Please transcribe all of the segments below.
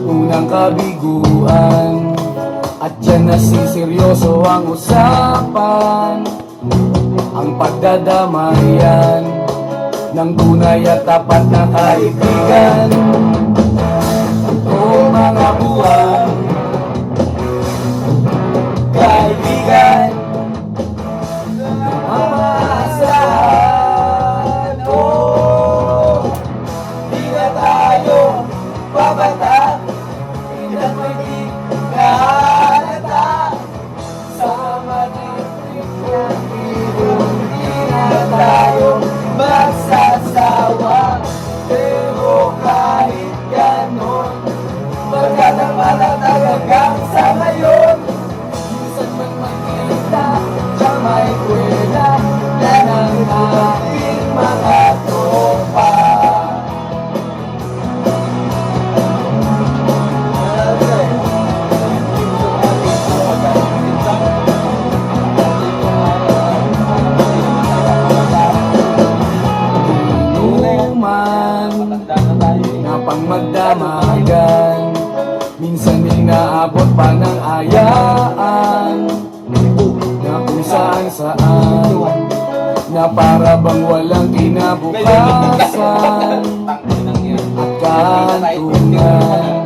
Unang kabiguan at dyan na seryoso ang usapan. Ang pagdadamayan ng tunay at tapat na kaibigan. O mga buwan, kaibigan, ang maasahan. Di na tayo babata, hindi na pwede kahalata. Sama natin ang ibon, di na tayo magsasawa. Pero kahit ganon, pagkat ang matatag hanggang sa ngayon. Minsan man makita sa may kwela, yan ang aking mga tropa. Na pang magdamagan, minsan din naabot pa ng ayaan. Na kung saan na para bang walang kinabukasan at kantungan.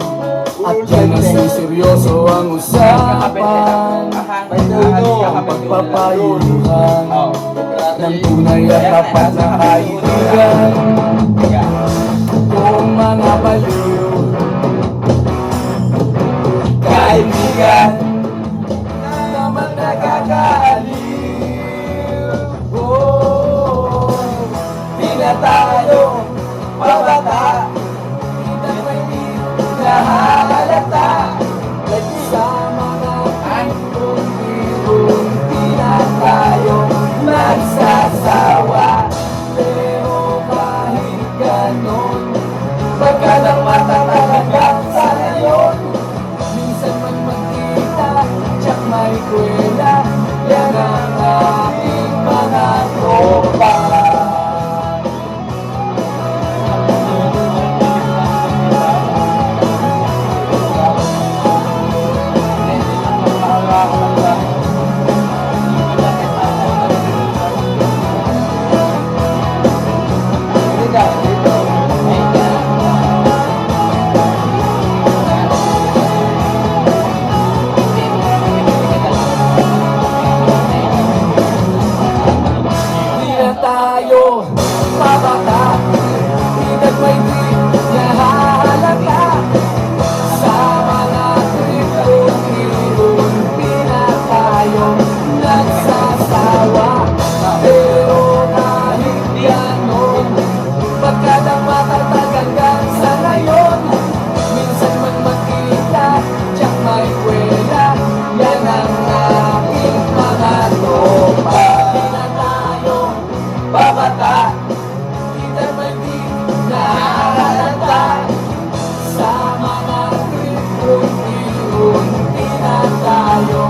At dyan na seryoso ang usapan. Ang pagpapayuhan ng tunay at tapat na kaibigan. Kung mga baliw, kaibigan, naman nakakaaliw. Di na tayo babata, di na pwede nahalata. Sa mga antong-irong, di na tayo magsasawa. Pero kahit ganon, pagkat ang matatalagang sa ngayon. Minsan man magkita, tsak may kwela, yan ang aking mga tropa. Tayo babata, di na pwede nahalata. Sa mga tripon-tripon, di na tayo nagsasawa. Pero kahit ganon, pagkat ang matatag hanggang sa ngayon. Minsan man magkita, tsak may kwela, yan ang aking mga tropa. Babata, di na pwede nahalata. Sa mga tripon-tripon, di na tayo